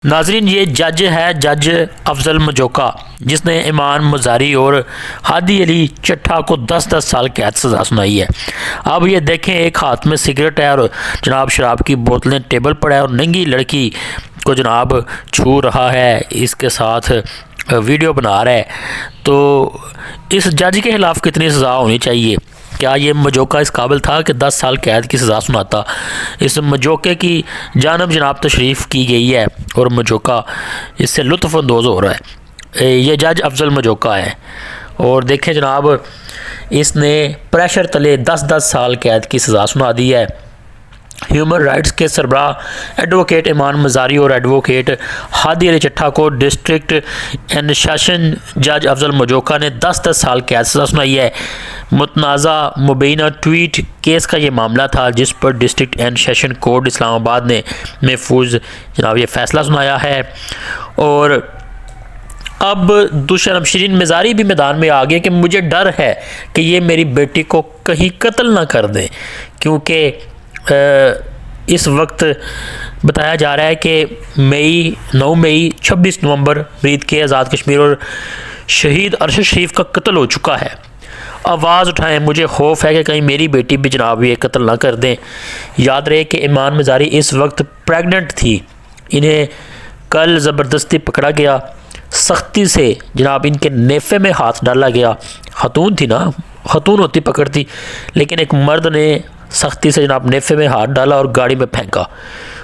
नाजरीन, ये जज है जज अफजल मजोका, जिसने ईमान मजारी और हादी अली चट्ठा को 10-10 साल कैद सज़ा सुनाई है। अब ये देखें, एक हाथ में सिगरेट है और जनाब शराब की बोतलें टेबल पर है और नंगी लड़की को जनाब छू रहा है, इसके साथ वीडियो बना रहा है। तो इस जज के ख़िलाफ़ कितनी सज़ा होनी चाहिए? क्या ये मजोका इस काबिल था कि 10 साल कैद की सज़ा सुनाता? इस मजोके की जानब जनाब तशरीफ़ की गई है और मजोका इससे लुत्फ़अंदोज़ हो रहा है। ये जज अफजल मजोका है और देखें जनाब, इसने प्रेशर तले 10-10 साल कैद की सज़ा सुना दी है। ह्यूमन राइट्स के सरबराह एडवोकेट ईमान मजारी और एडवोकेट हादी अली चट्ठा को डिस्ट्रिक्ट एंड सेशन जज अफजल मजोका ने 10-10 साल कैद सज़ा सुनाई है। मुतनाज़ा मुबैना ट्वीट केस का ये मामला था, जिस पर district and session court Islamabad ने महफूज जनाब ये फ़ैसला सुनाया है। और अब दुशरम शरीन मज़ारी भी मैदान में आ गए कि मुझे डर है कि ये मेरी बेटी को कहीं कत्ल ना कर दें, क्योंकि इस वक्त बताया जा रहा है कि 9 मई 26 नवंबर मरीद के आज़ाद कश्मीर और शहीद अरशद शरीफ का कत्ल हो चुका है। आवाज़ उठाएं, मुझे खौफ है कि कहीं मेरी बेटी भी जनाब ये कत्ल ना कर दें। याद रहे कि ईमान मज़ारी इस वक्त प्रेग्नेंट थी, इन्हें कल ज़बरदस्ती पकड़ा गया, सख्ती से जनाब इनके नेफे में हाथ डाला गया। खतून थी ना, खतून होती पकड़ती, लेकिन एक मर्द ने सख्ती से जनाब नेफे में हाथ डाला और गाड़ी में फेंका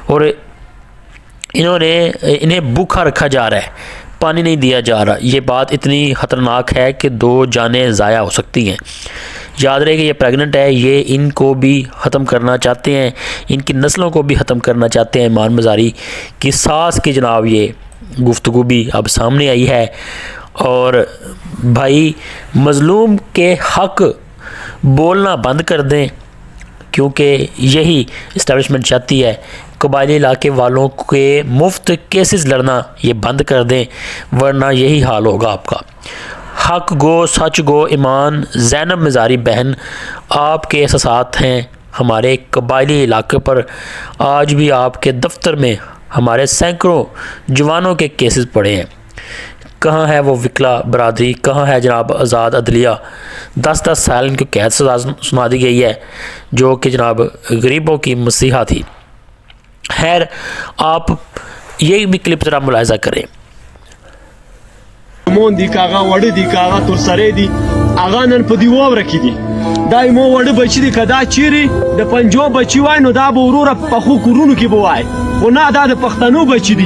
और इन्हें भूखा रखा जा रहा है, पानी नहीं दिया जा रहा। ये बात इतनी ख़तरनाक है कि 2 जानें ज़ाया हो सकती हैं। याद रहे कि ये प्रेग्नेंट है, ये इनको भी ख़त्म करना चाहते हैं, इनकी नस्लों को भी ख़त्म करना चाहते हैं। ईमान मज़ारी की सास की जनाब ये गुफ्तगू भी अब सामने आई है। और भाई, मज़लूम के हक़ बोलना बंद कर दें, क्योंकि यही इस्टेब्लिशमेंट चाहती है। कबायली इलाके वालों के मुफ्त केसेस लड़ना ये बंद कर दें, वरना यही हाल होगा आपका। हक गो, सच गो। ईमान ज़ैनब मज़ारी बहन, आपके एहसास हैं हमारे कबायली इलाके पर। आज भी आपके दफ्तर में हमारे सैकड़ों जवानों के केसेस पड़े हैं। कहाँ है वो विकला बरादरी, कहाँ है जनाब आज़ाद अदलिया? 10-10 साल इनको कैद सज़ा सुना दी गई है, जो कि जनाब गरीबों की मसीहा थी। खैर, आप ये भी क्लिप ज़रा मुलाहिज़ा करें। मोंदी कागा वड़ दी कागा तुरसरे दी आगा नन पदी वावरा की दी दाई मो वड़ बची दी कदा चीरी द पंजो बची वाय नो दा बोरूरा पखु कुरुनु की बोवाय वना दा द पख्तनु बची दी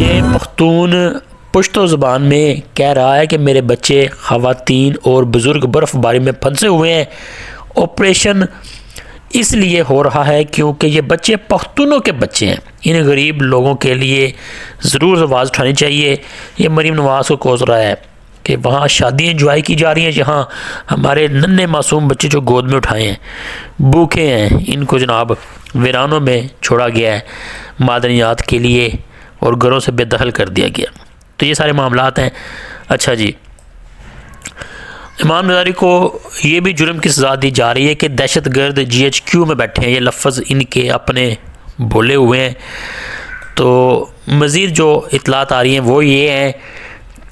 ये पख्तून पश्तो ज़बान में कह रहा है कि मेरे बच्चे, ख़वातीन और बुज़ुर्ग बर्फ़बारी में फंसे हुए हैं। ऑपरेशन इसलिए हो रहा है क्योंकि ये बच्चे पख्तूनों के बच्चे हैं। इन गरीब लोगों के लिए ज़रूर आवाज़ उठानी चाहिए। ये मरीम नवाज़ को कोस रहा है कि वहाँ शादियाँ इंजॉय की जा रही हैं, जहाँ हमारे नन्हे मासूम बच्चे जो गोद में उठाए हैं भूखे हैं, इनको जनाब वीरानों में छोड़ा गया है मादनियात के लिए और घरों से बेदखल कर दिया गया। तो ये सारे मामलात हैं। अच्छा जी, ईमान मज़ारी को ये भी जुर्म की सज़ा दी जा रही है कि दहशतगर्द GHQ में बैठे हैं। ये लफ्ज़ इनके अपने बोले हुए हैं। तो मज़ीद जो इतलात आ रही हैं वो ये हैं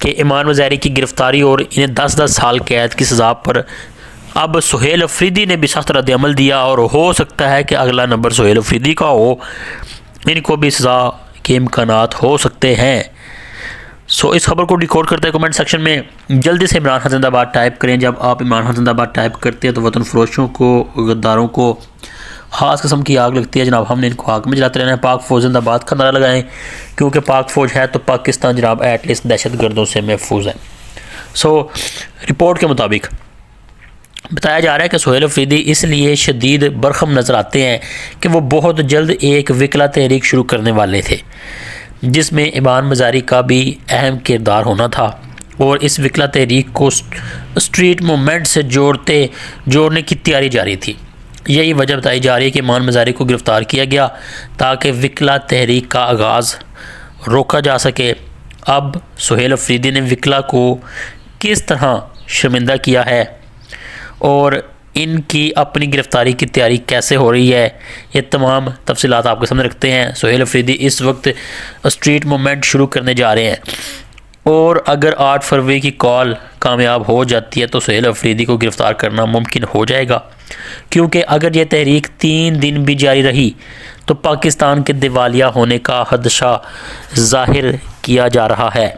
कि ईमान मज़ारी की गिरफ़्तारी और इन्हें 10-10 साल कैद की सज़ा पर अब सुहेल अफरीदी ने भी सख्त रद्द-ए-अमल दिया और हो सकता है कि अगला नंबर सुहेल अफरीदी का हो। इनको भी सज़ा के इम्कानात हो सकते हैं। सो इस खबर को डिकोड करते हैं कमेंट सेक्शन में। जल्दी से इमरान खान जिंदाबाद टाइप करें। जब आप इमरान खान जिंदाबाद टाइप करते हैं तो वतन फरोशों को, गद्दारों को ख़ास किस्म की आग लगती है जनाब। हमने इनको आग में जलाते रहना है। पाक फ़ौज जिंदाबाद का नारा लगाएं, क्योंकि पाक फ़ौज है तो पाकिस्तान जनाब एटलीस्ट दहशत गर्दों से महफूज है। सो रिपोर्ट के मुताबिक बताया जा रहा है कि सुहेल अफरीदी इसलिए शदीद बरखम नज़र आते हैं कि वो बहुत जल्द एक विकला तहरीक शुरू करने वाले थे, जिसमें ईमान मज़ारी का भी अहम किरदार होना था और इस विकला तहरीक को स्ट्रीट मूवमेंट से जोड़ने की तैयारी जारी थी। यही वजह बताई जा रही है कि ईमान मज़ारी को गिरफ़्तार किया गया ताकि विकला तहरीक का आगाज़ रोका जा सके। अब सुहेल अफरीदी ने विकला को किस तरह शर्मिंदा किया है और इनकी अपनी गिरफ़्तारी की तैयारी कैसे हो रही है, ये तमाम तफसीलात आपके सामने रखते हैं। सुहेल अफरीदी इस वक्त स्ट्रीट मूवमेंट शुरू करने जा रहे हैं और अगर 8 फरवरी की कॉल कामयाब हो जाती है तो सुहेल अफरीदी को गिरफ़्तार करना मुमकिन हो जाएगा, क्योंकि अगर ये तहरीक 3 दिन भी जारी रही तो पाकिस्तान के दिवालिया होने का खदशा ज़ाहिर किया जा रहा है।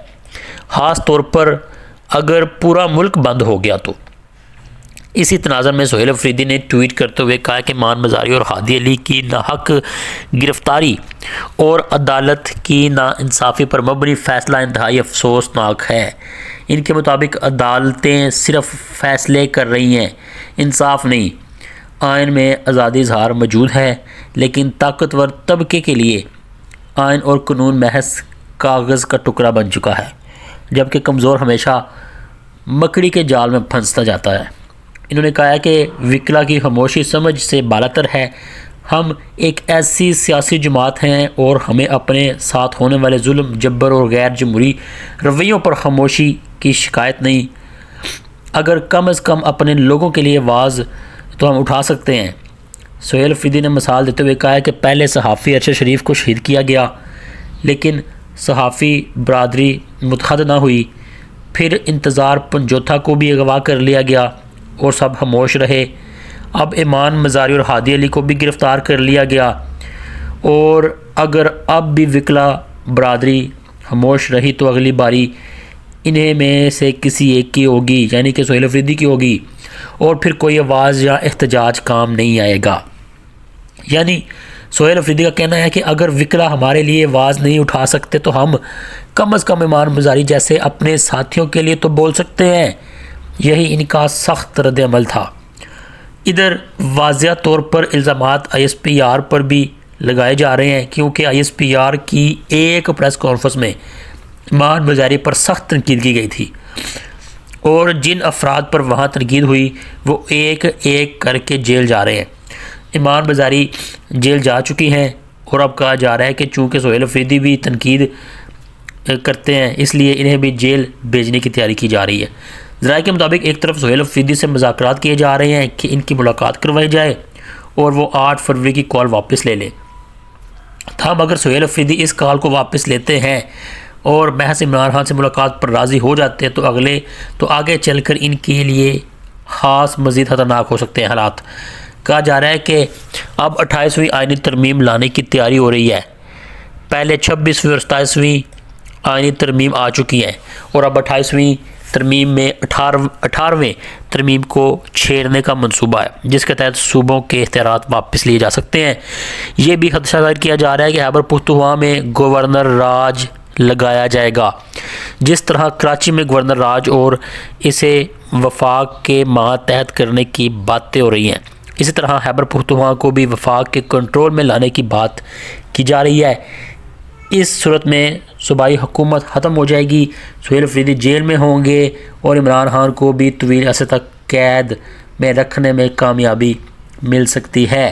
ख़ास तौर पर अगर पूरा मुल्क बंद हो गया तो। इसी तनाज़र में सुहेल अफरीदी ने ट्वीट करते हुए कहा कि इमान मज़ारी और हादी अली की नाहक गिरफ़्तारी और अदालत की नाइंसाफ़ी पर मबनी फ़ैसला इंतहाई अफसोसनाक है। इनके मुताबिक अदालतें सिर्फ फ़ैसले कर रही हैं, इंसाफ नहीं। आइन में आज़ादी इज़हार मौजूद है, लेकिन ताकतवर तबके के लिए आइन और कानून महज कागज़ का टुकड़ा बन चुका है, जबकि कमज़ोर हमेशा मकड़ी के जाल में फंसता जाता है। इन्होंने कहा है कि विकला की खामोशी समझ से बालातर है। हम एक ऐसी सियासी जमात हैं और हमें अपने साथ होने वाले जुल्म, जब्बर और गैर जमहूरी रवैयों पर खामोशी की शिकायत नहीं। अगर कम अज़ कम अपने लोगों के लिए आवाज़ तो हम उठा सकते हैं। सुहेल अफरीदी ने मिसाल देते हुए कहा है कि पहले सहाफ़ी अरशद शरीफ को शहीद किया गया, लेकिन सहाफ़ी बरादरी मुतहद ना हुई। फिर इंतज़ार पंजोथा को भी अगवा कर लिया गया और सब खामोश रहे। अब इमान मज़ारी और हादी अली को भी गिरफ़्तार कर लिया गया, और अगर अब भी विकला बरादरी खामोश रही तो अगली बारी इन्हें में से किसी एक की होगी, यानी कि सुहेल अफरीदी की होगी, और फिर कोई आवाज़ या एहतजाज काम नहीं आएगा। यानी सुहेल अफरीदी का कहना है कि अगर विकला हमारे लिए आवाज़ नहीं उठा सकते तो हम कम अज़ कम इमान मज़ारी जैसे अपने साथियों के लिए तो बोल सकते हैं। यही इनका सख्त रद्द अमल था। इधर वाज़िया तौर पर इल्ज़ामात ISPR पर भी लगाए जा रहे हैं, क्योंकि ISPR की एक प्रेस कॉन्फ्रेंस में इमान मज़ारी पर सख्त तनकीद की गई थी, और जिन अफराद पर वहाँ तनकीद हुई वो एक एक करके जेल जा रहे हैं। इमान मज़ारी जेल जा चुकी हैं और अब कहा जा रहा है कि चूँकि सुहेल अफरीदी भी तनकीद करते हैं, इसलिए इन्हें भी जेल भेजने की तैयारी की जा रही है। ज़राए के मुताबिक एक तरफ सुहेल अफरीदी से मुज़ाकरात किए जा रहे हैं कि इनकी मुलाकात करवाई जाए और वो 8 फरवरी की कॉल वापस ले लें। हम अगर सुहेल अफरीदी इस कॉल को वापस लेते हैं और महज इमरान खान से मुलाकात पर राज़ी हो जाते हैं तो आगे चलकर इनके लिए ख़ास मज़ीद ख़तरनाक हो सकते हैं हालात। कहा जा रहा है कि अब 28वीं आइनी तरमीम लाने की तैयारी हो रही है। पहले 26वीं और 27वीं आइनी तरमीम आ चुकी है और अब 28वीं तरमीम में 18वें तरमीम को छेड़ने का मंसूबा है, जिसके तहत सूबों के इख्तियारात वापस लिए जा सकते हैं। ये भी खदशा जाहिर किया जा रहा है कि खैबर पख्तूनख्वा में गवर्नर राज लगाया जाएगा। जिस तरह कराची में गवर्नर राज और इसे वफाक के मातहत करने की बातें हो रही हैं, इसी तरह खैबर पख्तूनख्वा को भी वफाक के कंट्रोल में लाने की बात की जा रही है। इस सूरत में सूबाई हुकूमत ख़त्म हो जाएगी, सुहेल अफरीदी जेल में होंगे और इमरान खान को भी तवील अरसे तक कैद में रखने में कामयाबी मिल सकती है।